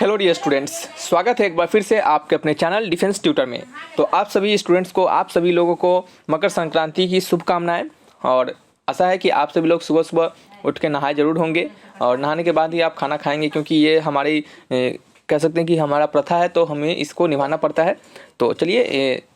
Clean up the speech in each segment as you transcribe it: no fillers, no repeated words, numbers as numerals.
Hello dear students, स्वागत है एक बार फिर से आपके अपने चैनल डिफेंस ट्यूटर में। तो आप सभी स्टूडेंट्स को, आप सभी लोगों को मकर संक्रांति की शुभकामनाएं। और आशा है कि आप सभी लोग सुबह सुबह उठ के नहाए जरूर होंगे और नहाने के बाद ही आप खाना खाएंगे, क्योंकि ये हमारी कह सकते हैं कि हमारा प्रथा है, तो हमें इसको निभाना पड़ता है। तो चलिए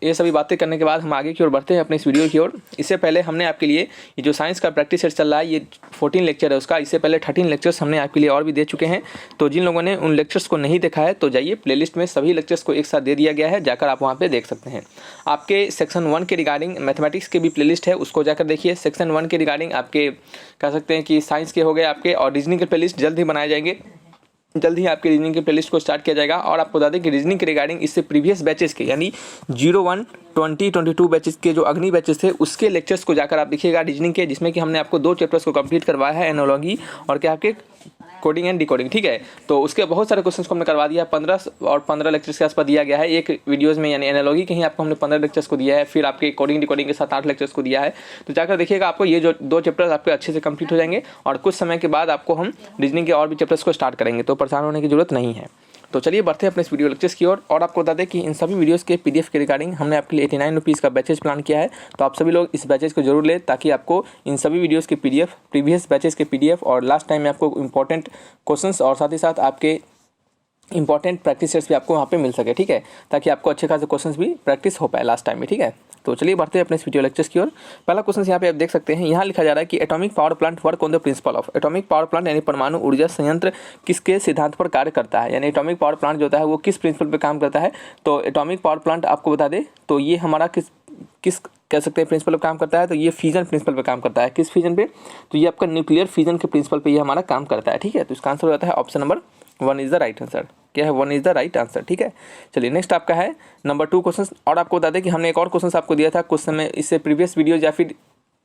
ये सभी बातें करने के बाद हम आगे की ओर बढ़ते हैं अपने इस वीडियो की ओर। इससे पहले हमने आपके लिए ये जो साइंस का प्रैक्टिस सेट चल रहा है, ये 14 लेक्चर है उसका। इससे पहले 13 लेक्चर्स हमने आपके लिए और भी दे चुके हैं। तो जिन लोगों ने उन लेक्चर्स को नहीं देखा है तो जाइए, प्लेलिस्ट में सभी लेक्चर्स को एक साथ दे दिया गया है, जाकर आप वहाँ पर देख सकते हैं। आपके सेक्शन 1 के रिगार्डिंग मैथमेटिक्स के भी प्लेलिस्ट है, उसको जाकर देखिए। सेक्शन 1 के रिगार्डिंग आपके कह सकते हैं कि साइंस के हो गए आपके, और रीजनिंग के प्लेलिस्ट जल्द ही बनाए जाएंगे। जल्द ही आपके रीजनिंग के प्लेलिस्ट को स्टार्ट किया जाएगा। और आपको बता दें कि रीजनिंग के रिगार्डिंग इससे प्रीवियस बैचेस के यानी 01, 20, 22 बैचेस के जो अग्नि बैचेस थे उसके लेक्चर्स को जाकर आप देखिएगा रीजनिंग के, जिसमें कि हमने आपको 2 चैप्टर्स को कंप्लीट करवाया है, एनालॉजी और क्या आपके कोडिंग एंड डिकोडिंग। ठीक है, तो उसके बहुत सारे क्वेश्चंस को हमने करवा दिया। 15 लेक्चर्स के आसपास दिया गया है एक वीडियोस में, यानी एनालॉजी के ही आपको हमने 15 लेक्चर्स को दिया है। फिर आपके कोडिंग डिकोडिंग के साथ 8 लेक्चर्स को दिया है। तो जाकर देखिएगा, आपको ये जो 2 चैप्टर्स आपके अच्छे से कंप्लीट हो जाएंगे और कुछ समय के बाद आपको हम रीजनिंग के और भी चैप्टर्स को स्टार्ट करेंगे, तो परेशान होने की जरूरत नहीं है। तो चलिए बढ़ते हैं अपने इस वीडियो लेक्चर्स की ओर। और आपको बता दें कि इन सभी वीडियोस के पीडीएफ के रिगार्डिंग हमने आपके लिए 89 रुपीज़ का बैचेज प्लान किया है। तो आप सभी लोग इस बैचेज को जरूर लें, ताकि आपको इन सभी वीडियोस के पीडीएफ, प्रीवियस बैचेज के पीडीएफ और लास्ट टाइम में आपको इंपॉर्टेंट क्वेश्चंस और साथ ही साथ आपके इंपॉर्टेंट प्रैक्टिस सेट्स भी आपको वहाँ पे मिल सके। ठीक है, ताकि आपको अच्छे खासे क्वेश्चंस भी प्रैक्टिस हो पाए लास्ट टाइम में। ठीक है, तो चलिए बढ़ते हैं अपने इस वीडियो लेक्चर्स की ओर। पहला क्वेश्चन यहाँ पे आप देख सकते हैं, यहाँ लिखा जा रहा है कि atomic power plant work on the principle of. Atomic power plant यानी परमाणु ऊर्जा संयंत्र किसके सिद्धांत पर कार्य करता है, यानी एटॉमिक पावर प्लांट जो होता है वो किस प्रिंसिपल पर काम करता है। तो एटॉमिक पावर प्लांट आपको बता दें तो ये हमारा किस कह सकते हैं प्रिंसिपल पर काम करता है। तो ये फ्यूजन प्रिंसिपल पर काम करता है। किस फ्यूजन पे? तो ये आपका न्यूक्लियर फ्यूजन के प्रिंसिपल पे ये हमारा काम करता है। ठीक है, तो इसका आंसर हो जाता है option number 1 is the right answer. क्या है? 1 इज द राइट आंसर। ठीक है, चलिए नेक्स्ट आपका है नंबर 2 क्वेश्चन। और आपको बता दें कि हमने एक और क्वेश्चन आपको दिया था कुछ समय इससे प्रीवियस वीडियो, या फिर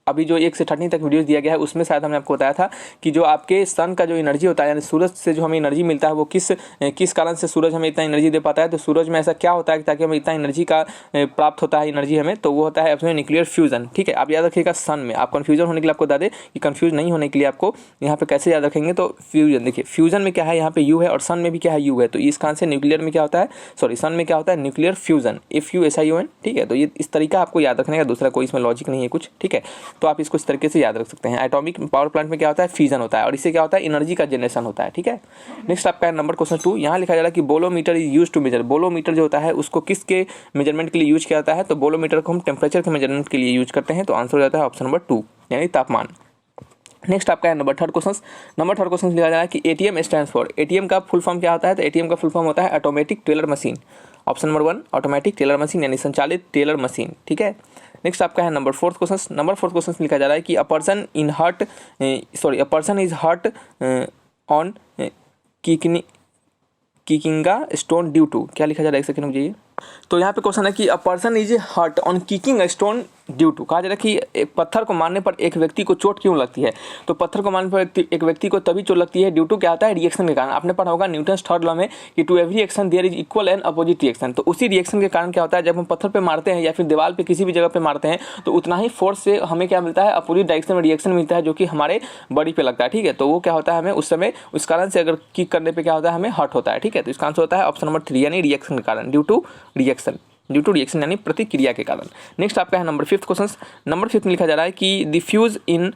अभी जो 1 से 13 तक वीडियोस दिया गया है उसमें शायद हमने आपको बताया था कि जो आपके सन का जो एनर्जी होता है, यानी सूरज से जो हमें एनर्जी मिलता है, वो किस कारण से सूरज हमें इतना एनर्जी दे पाता है। तो सूरज में ऐसा क्या होता है ताकि हमें इतना एनर्जी का प्राप्त होता है एनर्जी हमें, तो वो होता है अपने न्यूक्लियर फ्यूजन। ठीक है, आप याद रखिएगा सन में। आप कन्फ्यूजन होने के लिए आपको बता दें कि कन्फ्यूज नहीं होने के लिए आपको यहाँ पे कैसे याद रखेंगे। तो फ्यूजन देखिए, फ्यूजन में क्या है, यहाँ पे यू है और सन में भी क्या है, यू है। तो इसका आंसर न्यूक्लियर में क्या होता है, सॉरी सन में क्या होता है, न्यूक्लियर फ्यूजन, FUSION। ठीक है, तो ये इस तरीका आपको याद रखने का, दूसरा कोई इसमें लॉजिक नहीं है कुछ। ठीक है, तो आप इसको इस तरीके से याद रख सकते हैं। एटॉमिक पावर प्लांट में क्या होता है, फ्यूजन होता है, और इससे क्या होता है, एनर्जी का जनरेशन होता है। ठीक है, नेक्स्ट आपका है नंबर क्वेश्चन 2। यहाँ लिखा जा रहा है कि bolometer is use to measure. Bolometer जो होता है उसको किसके मेजरमेंट के लिए यूज किया जाता है। तो बोलोमीटर को हम टेम्परेचर के मेजरमेंट के लिए यूज करते हैं। तो आंसर हो जाता है ऑप्शन नंबर 2 यानी तापमान। नेक्स्ट आपका है नंबर 3 क्वेश्चन। नंबर 3 क्वेश्चन लिखा जा रहा है कि ATM स्टैंड्स फॉर। ATM का फुल फॉर्म क्या होता है। तो ATM का फुल फॉर्म होता है automatic teller machine. Option number 1 automatic teller machine यानी संचालित टेलर मशीन। ठीक है, नेक्स्ट आपका है नंबर 4 क्वेश्चन। नंबर 4 क्वेश्चन लिखा जा रहा है कि a person is hurt on kicking a stone due to. क्या लिखा जा रहा है, एक सेकंड मुझे। तो यहाँ पे क्वेश्चन है कि a person is hurt on kicking a stone due to. कहा जा रहा है कि एक पत्थर को मारने पर एक व्यक्ति को चोट क्यों लगती है। तो पत्थर को मारने पर एक व्यक्ति को तभी चोट लगती है ड्यू टू क्या होता है, रिएक्शन के कारण। आपने पढ़ा होगा न्यूटन्स थर्ड लॉ में कि to every action there is equal and opposite reaction. तो उसी रिएक्शन के कारण क्या होता है, जब हम पत्थर पे मारते हैं या फिर दीवार पे किसी भी जगह पे मारते हैं, तो उतना ही फोर्स से हमें क्या मिलता है, अपोजिट डायरेक्शन में रिएक्शन मिलता है, जो कि हमारे बॉडी पे लगता है। ठीक है, तो वो क्या होता है, हमें उस समय उस कारण से अगर किक करने पर क्या होता है, हमें हर्ट होता है। ठीक है, तो इसका आंसर होता है ऑप्शन नंबर 3 यानी रिएक्शन के कारण, ड्यू टू रिएक्शन यानी प्रतिक्रिया के कारण। नेक्स्ट आपका है नंबर 5 क्वेश्चन। नंबर 5 में लिखा जा रहा है कि the fuse in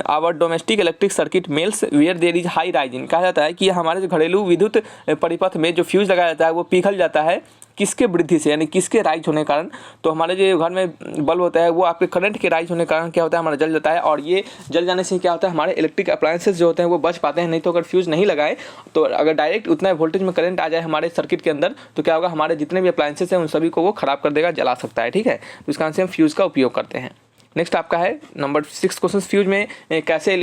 our domestic electric circuit melts where there is high rising. कहा जाता है कि हमारे जो घरेलू विद्युत परिपथ में जो फ्यूज लगाया जाता है वो पिघल जाता है किसके वृद्धि से, यानी किसके राइज होने के कारण। तो हमारे जो घर में बल्ब होता है वो आपके करंट के राइज होने के कारण क्या होता है, हमारा जल जाता है। और ये जल जाने से क्या होता है, हमारे इलेक्ट्रिक अप्लायंसेस जो होते हैं वो बच पाते हैं। नहीं तो अगर फ्यूज नहीं लगाए, तो अगर डायरेक्ट उतना वोल्टेज में करंट आ जाए हमारे सर्किट के अंदर, तो क्या होगा, हमारे जितने भी अप्लायंसेस हैं उन सभी को वो खराब कर देगा, जला सकता है। ठीक है, तो इसका आंसर हम फ्यूज का उपयोग करते हैं। नेक्स्ट आपका है नंबर 6 क्वेश्चन। फ्यूज में कैसे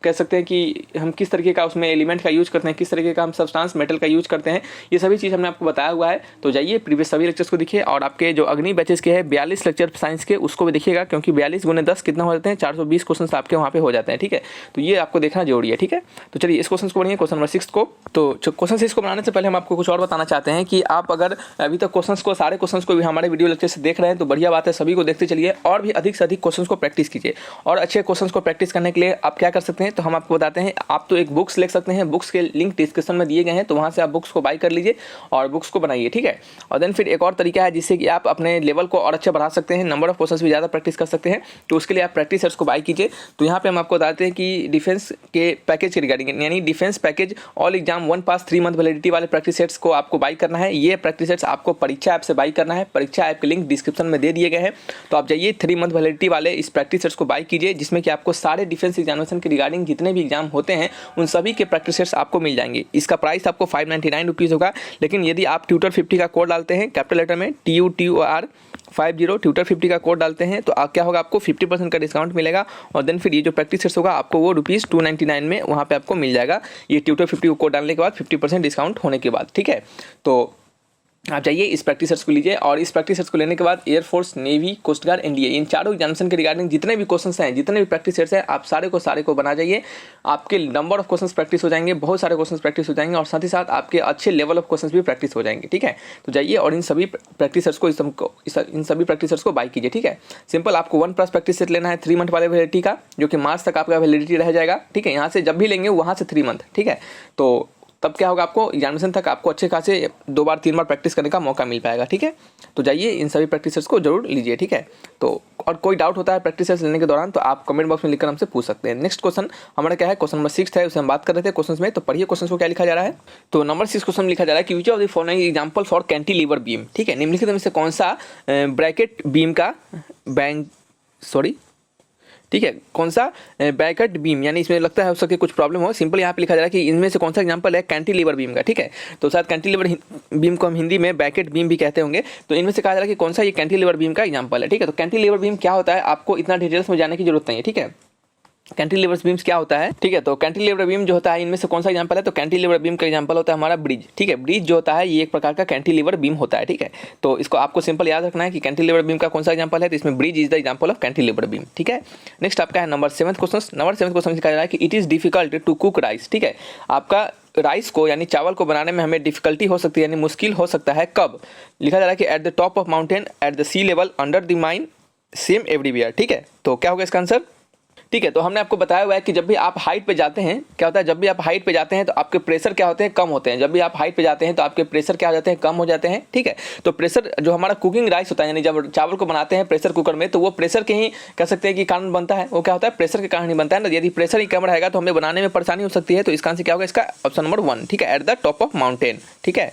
कह सकते हैं कि हम किस तरीके का उसमें एलिमेंट का यूज करते हैं, किस तरीके का हम सब्सटेंस मेटल का यूज करते हैं, ये सभी चीज़ हमने आपको बताया हुआ है। तो जाइए प्रीवियस सभी लेक्चर्स को देखिए, और आपके जो अग्नि बैचेस के हैं 42 लेक्चर साइंस के, उसको भी देखिएगा, क्योंकि 42 × 10 कितना हो जाते हैं, 420 क्वेश्चन आपके वहाँ पे हो जाते हैं। ठीक है, तो ये आपको देखना जरूरी है। ठीक है, तो चलिए इस क्वेश्चन को पढ़िए, क्वेश्चन नंबर 6 को। तो क्वेश्चन 6 को बनाने से पहले हम आपको कुछ और बताना चाहते हैं कि आप अगर अभी तक क्वेश्चन को, सारे क्वेश्चन को भी हमारे वीडियो लेक्चर से देख रहे हैं तो बढ़िया बात है, सभी को देखते चलिए और भी अधिक से अधिक क्वेश्चन को प्रैक्टिस कीजिए। और अच्छे क्वेश्चन को प्रैक्टिस करने के लिए आप क्या कर सकते हैं, तो हम आपको बताते हैं, आप तो एक बुक्स ले सकते हैं, बुक्स के लिंक डिस्क्रिप्शन में दिए गए हैं, तो वहाँ से आप बुक्स को बाय कर लीजिए और बुक्स को बनाइए, ठीक है। और देन फिर एक और तरीका है जिससे कि आप अपने लेवल को और अच्छा बढ़ा सकते हैं, नंबर ऑफ क्वेश्चंस भी ज़्यादा प्रैक्टिस कर सकते हैं, तो उसके लिए आप प्रैक्टिस सेट्स को बाय कीजिए। तो यहाँ पे हम आपको बताते हैं कि डिफेंस के पैकेज के रिगार्डिंग, यानी डिफेंस पैकेज ऑल एग्जाम 1 पास 3 मंथ वैलिडिटी वाले प्रैक्टिस सेट्स को आपको बाय करना है। ये प्रैक्टिस सेट्स आपको परीक्षा ऐप से बाय करना है, परीक्षा ऐप के लिंक डिस्क्रिप्शन में दे दिए गए हैं, तो आप जाइए 3 मंथ वैलिडिटी वाले इस प्रैक्टिस सेट्स को बाय कीजिए, जिसमें कि आपको सारे डिफेंस एग्जामिनेशन के रिगार्डिंग जितने भी एग्जाम होते हैं उन सभी के प्रैक्टिस सेट्स आपको मिल जाएंगे। इसका प्राइस आपको 599 रुपीज़ होगा, लेकिन यदि आप ट्यूटर 50 का कोड डालते हैं कैपिटल लेटर में TUTOR 50 ट्यूटर 50 का कोड डालते हैं, तो क्या होगा, आपको 50% का डिस्काउंट मिलेगा। और देन फिर ये जो प्रैक्टिस सेट्स होगा आपको वो ₹299 में वहाँ पे आपको मिल जाएगा, ये ट्यूटर 50 को कोड डालने के बाद 50% डिस्काउंट होने के बाद, ठीक है। तो आप जाइए इस प्रैक्टिस सेट्स को लीजिए, और इस प्रैक्टिस सेट्स को लेने के बाद air force, navy, coast guard, NDA, इन चारों एग्जामिनेशन के रिगार्डिंग जितने भी क्वेश्चंस हैं, जितने भी प्रैक्टिस सेट्स हैं, आप सारे को बना जाइए। आपके नंबर ऑफ क्वेश्चंस प्रैक्टिस हो जाएंगे, बहुत सारे क्वेश्चंस प्रैक्टिस हो जाएंगे, और साथ ही साथ आपके अच्छे लेवल ऑफ क्वेश्चंस भी प्रैक्टिस हो जाएंगे, ठीक है। तो जाइए और इन सभी प्रैक्टिस सेट्स को इन सभी प्रैक्टिस सेट्स को बाय कीजिए, ठीक है। सिंपल आपको 1+ प्रैक्टिस सेट लेना है 3 मंथ वाले वैलिडिटी का, जो कि मार्च तक आपका वैलिडिटी रह जाएगा, ठीक है। यहाँ से जब भी लेंगे वहाँ से 3 मंथ, ठीक है। तो तब क्या होगा, आपको एग्जामिनेशन तक आपको अच्छे खासे 2 बार 3 बार प्रैक्टिस करने का मौका मिल पाएगा, ठीक है। तो जाइए इन सभी प्रैक्टिस सेट्स को जरूर लीजिए, ठीक है। तो और कोई डाउट होता है प्रैक्टिस सेट्स लेने के दौरान तो आप कमेंट बॉक्स में लिखकर हमसे पूछ सकते हैं। नेक्स्ट क्वेश्चन हमारा क्या है, क्वेश्चन नंबर 6 है, उसे हम बात कर रहे थे क्वेश्चन में। तो पढ़िए क्वेश्चन को क्या लिखा जा रहा है। तो नंबर 6 क्वेश्चन लिखा जा रहा है कि which of the following example for cantilever beam, ठीक है। निम्नलिखित में से कौन सा ब्रैकेट बीम का ठीक है, कौन सा ब्रैकेट बीम, यानी इसमें लगता है हो सके कुछ प्रॉब्लम हो। सिंपल यहाँ पे लिखा जा रहा है कि इनमें से कौन सा एग्जांपल है कैंटिलीवर बीम का, ठीक है। तो शायद कैंटिलीवर बीम को हम हिंदी में ब्रैकेट बीम भी कहते होंगे। तो इनमें से कहा जा रहा है कि कौन सा ये कैंटिलीवर बीम का एग्जांपल है, ठीक है। तो कैंटिलीवर बीम क्या होता है, आपको इतना डिटेल्स में जाने की जरूरत नहीं है, ठीक है। कैंटिलीवर बीम्स क्या होता है, ठीक है। तो कैंटिलीवर बीम जो होता है इनमें से कौन सा एग्जांपल है, तो कैंटिलीवर बीम का एग्जांपल होता है हमारा ब्रिज, ठीक है। ब्रिज जो होता है ये एक प्रकार का कैंटिलीवर बीम होता है, ठीक है। तो इसको आपको सिंपल याद रखना है कि कैंटिलीवर बीम का कौन सा एग्जांपल है, तो इसमें bridge is the example of cantilever beam, ठीक है। नेक्स्ट आपका है नंबर 7 क्वेश्चन। नंबर 7 क्वेश्चन लिखा जा रहा है कि it is difficult to cook rice, ठीक है। आपका राइस को यानी चावल को बनाने में हमें डिफिकल्टी हो सकती है, यानी मुश्किल हो सकता है, कब। लिखा जा रहा है कि at the top of mountain, at the sea level, under the mine, same everywhere, ठीक है। तो क्या होगा इसका आंसर, ठीक है। तो हमने आपको बताया हुआ है कि जब भी आप हाइट पे जाते हैं, क्या होता है, जब भी आप हाइट पे जाते हैं तो आपके प्रेशर क्या होते हैं, कम होते हैं। जब भी आप हाइट पे जाते हैं तो आपके प्रेशर क्या हो जाते हैं, कम हो जाते हैं, ठीक है। तो प्रेशर जो हमारा कुकिंग राइस होता है, यानी जब चावल को बनाते हैं प्रेशर कुकर में, तो वो प्रेशर के ही कह सकते हैं कि कारण बनता है। वो क्या होता है, प्रेशर के कारण ही बनता है ना। यदि प्रेशर ही कम रहेगा तो हमें बनाने में परेशानी हो सकती है। तो इसका आंसर क्या होगा, इसका ऑप्शन नंबर 1, ठीक है, at the top of mountain, ठीक है।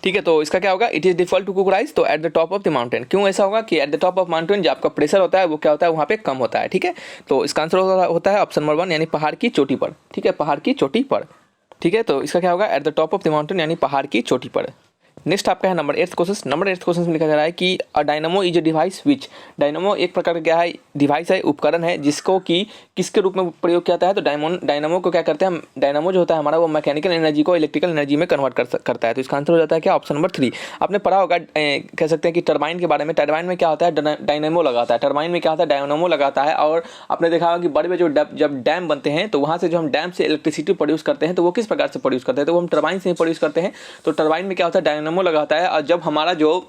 ठीक है, तो इसका क्या होगा, it is difficult to cook rice, तो at the top of the mountain. क्यों ऐसा होगा कि at the top of mountain जो आपका प्रेशर होता है वो क्या होता है, वहाँ पे कम होता है, ठीक है। तो इसका आंसर होता है ऑप्शन नंबर 1, यानी पहाड़ की चोटी पर, ठीक है, पहाड़ की चोटी पर, ठीक है। तो इसका क्या होगा, eight the top of the mountain, यानी पहाड़ की चोटी पर। नेक्स्ट आपका है नंबर 8 क्वेश्चन। नंबर 8 क्वेश्चन में लिखा जा रहा है कि a dynamo is a device which, dynamo एक प्रकार का क्या है, डिवाइस है, उपकरण है, जिसको कि किसके रूप में प्रयोग किया जाता है। तो डायनामो को क्या करते हैं, डायनामो जो होता है हमारा वो मैकेनिकल एनर्जी को इलेक्ट्रिकल एनर्जी में कन्वर्ट करता है। तो इसका आंसर हो जाता है क्या, ऑप्शन नंबर 3। आपने पढ़ा होगा, कह सकते हैं कि टरबाइन के बारे में। टरबाइन में क्या होता है, डायनामो लगाता है। टरबाइन में क्या होता है, डायनामो लगाता है। और आपने देखा होगा कि बड़े बड़े जब डैम बनते हैं तो वहाँ से जो हम डैम से इलेक्ट्रिसिटी प्रोड्यूस करते हैं तो वो किस प्रकार से प्रोड्यूस करते हैं, तो वो हम टरबाइन से ही प्रोड्यूस करते हैं। तो टरबाइन में क्या होता है, डायनामो लगाता है। और जब हमारा जो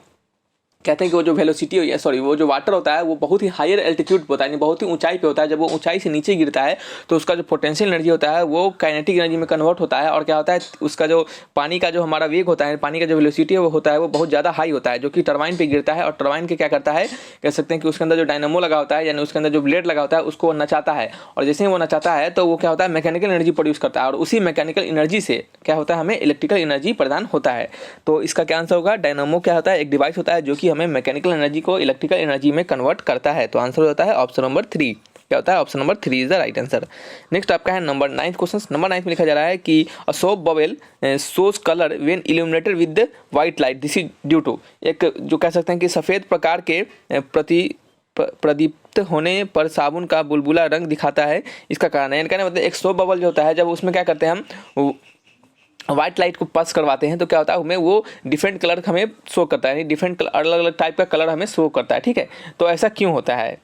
कहते हैं कि वो जो वेलोसिटी हो, सॉरी, वो जो वाटर होता है वो बहुत ही हायर एल्टीट्यूड पे होता है, बहुत ही ऊंचाई पे होता है। जब वो ऊंचाई से नीचे गिरता है तो उसका जो पोटेंशियल एनर्जी होता है वो काइनेटिक एनर्जी में कन्वर्ट होता है। और क्या होता है, उसका जो पानी का जो हमारा वेग होता है, पानी का जो वेलोसिटी है वो होता है, वो बहुत ज़्यादा हाई होता है, जो कि टरबाइन पे गिरता है। और टरबाइन के क्या करता है, कह सकते हैं कि उसके अंदर जो डायनामो लगा होता है, यानी उसके अंदर जो ब्लेड लगा होता है, उसको नचाता है। और जैसे ही वो नचाता है तो वो क्या होता है, मैकेनिकल एनर्जी प्रोड्यूस करता है। और उसी मैकेनिकल एनर्जी से क्या होता है, हमें इलेक्ट्रिकल एनर्जी प्रदान होता है। तो इसका क्या आंसर होगा, डायनामो क्या होता है, एक डिवाइस होता है जो कि हमें मैकेनिकल एनर्जी को इलेक्ट्रिकल एनर्जी में कन्वर्ट करता है। तो आंसर होता है ऑप्शन नंबर 3। क्या होता है, option number 3 is the right answer. Next आपका है नंबर 9 क्वेश्चन। नंबर 9 में लिखा जा रहा है कि a soap bubble shows colour when illuminated with white light, this is due to, एक जो कह सकते हैं कि सफेद प्रकार के प्रदीप्त होने पर साबुन का बुलबुला रंग दिखाता है, इसका कारण है। इनका मतलब एक सोप बबल जो होता है, जब उसमें क्या करते हैं हम व्हाइट लाइट को पास करवाते हैं तो क्या होता है, हमें वो डिफरेंट कलर हमें शो करता है, यानी डिफरेंट अलग अलग टाइप का कलर हमें शो करता है, ठीक है। तो ऐसा क्यों होता है,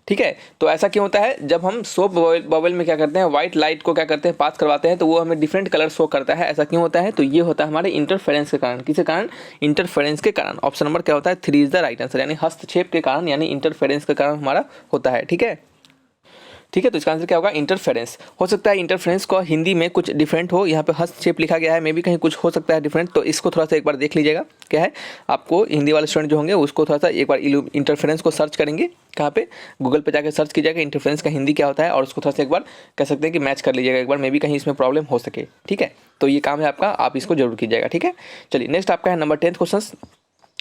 ठीक है। तो ऐसा क्यों होता है, जब हम सोप बबल में क्या करते हैं, व्हाइट लाइट को क्या करते हैं, पास करवाते हैं तो वो हमें डिफरेंट कलर शो करता है। ऐसा क्यों होता है, तो ये होता है हमारे इंटरफेरेंस के कारण। किसके कारण, इंटरफेरेंस के कारण। ऑप्शन नंबर क्या होता है, 3 इज द राइट आंसर, यानी हस्तक्षेप के कारण, यानी इंटरफेरेंस के कारण हमारा होता है, ठीक है। ठीक है। तो इसका आंसर क्या होगा, इंटरफेरेंस। हो सकता है इंटरफेरेंस को हिंदी में कुछ डिफरेंट हो, यहाँ पे हस्तक्षेप लिखा गया है, मे भी कहीं कुछ हो सकता है डिफरेंट, तो इसको थोड़ा सा एक बार देख लीजिएगा। क्या है, आपको हिंदी वाले स्टूडेंट जो होंगे उसको थोड़ा सा एक बार इंटरफेरेंस को सर्च करेंगे, कहाँ पे, गूगल पे जाकर सर्च कीजिएगा इंटरफेरेंस का हिंदी क्या होता है, और उसको थोड़ा सा एक बार कह सकते हैं कि मैच कर लीजिएगा एक बार, मे भी कहीं इसमें प्रॉब्लम हो सके। ठीक है, तो ये काम है आपका, आप इसको जरूर कीजिएगा। ठीक है, चलिए नेक्स्ट आपका है नंबर 10 क्वेश्चन।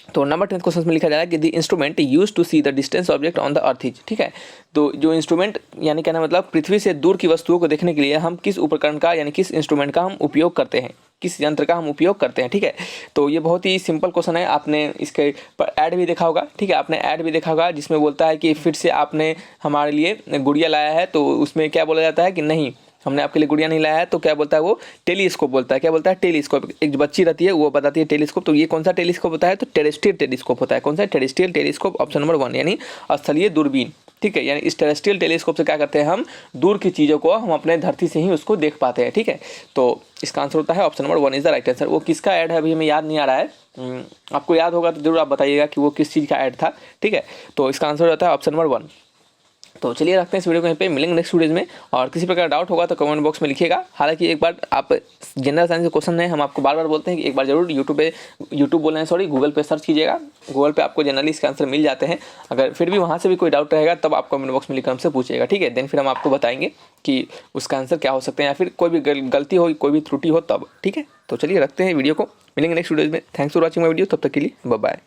तो नंबर 10 क्वेश्चन में लिखा जा रहा है कि the instrument use to see the distance object on the earth is. ठीक है, तो जो इंस्ट्रूमेंट यानी कहना मतलब पृथ्वी से दूर की वस्तुओं को देखने के लिए हम किस उपकरण का यानी किस इंस्ट्रूमेंट का हम उपयोग करते हैं, किस यंत्र का हम उपयोग करते हैं। ठीक है, तो ये बहुत ही सिंपल क्वेश्चन है, आपने इसके पर ऐड भी देखा होगा। ठीक है, आपने ऐड भी देखा होगा जिसमें बोलता है कि फिर से आपने हमारे लिए गुड़िया लाया है, तो उसमें क्या बोला जाता है कि नहीं हमने आपके लिए गुड़िया नहीं लाया है, तो क्या बोलता है वो, टेलीस्कोप बोलता है। क्या बोलता है, टेलीस्कोप। एक जो बच्ची रहती है वो बताती है टेलीस्कोप, तो ये कौन सा टेलीस्कोप होता है, तो टेरेस्ट्रियल टेलीस्कोप होता है। कौन सा, टेरेस्ट्रियल टेलीस्कोप, ऑप्शन नंबर 1 यानी स्थलीय दूरबीन। ठीक है, यानी इस टेरेस्ट्रियल टेलीस्कोप से क्या करते हैं, हम दूर की चीज़ों को हम अपने धरती से ही उसको देख पाते हैं। ठीक है, तो इसका आंसर होता है option number 1 is the right answer. वो किसका ऐड है अभी हमें याद नहीं आ रहा है, आपको याद होगा तो जरूर आप बताइएगा कि वो किस चीज़ का ऐड था। ठीक है, तो इसका आंसर होता है ऑप्शन नंबर 1। तो चलिए रखते हैं इस वीडियो को यहीं पे, मिलेंगे नेक्स्ट वीडियोज़ में, और किसी प्रकार डाउट होगा तो कमेंट बॉक्स में लिखिएगा। हालांकि एक बार आप जनरल साइंस के क्वेश्चन है, हम आपको बार बार बोलते हैं कि एक बार जरूर यूट्यूब बोल रहे हैं सॉरी, गूगल पे सर्च कीजिएगा। गूगल पे आपको जनरली इसके आंसर मिल जाते हैं। अगर फिर भी वहाँ से भी कोई डाउट रहेगा तब आप कमेंट बॉक्स में लिखकर हमसे पूछिएगा। ठीक है, देन फिर हम आपको बताएंगे कि उसका आंसर क्या हो सकते हैं, या फिर कोई भी गलती हो, कोई भी त्रुटि हो तब। ठीक है, तो चलिए रखते हैं वीडियो को, मिलेंगे नेक्स्ट वीडियोज़ में। Thanks for watching my video, तब तक के लिए बाय बाय।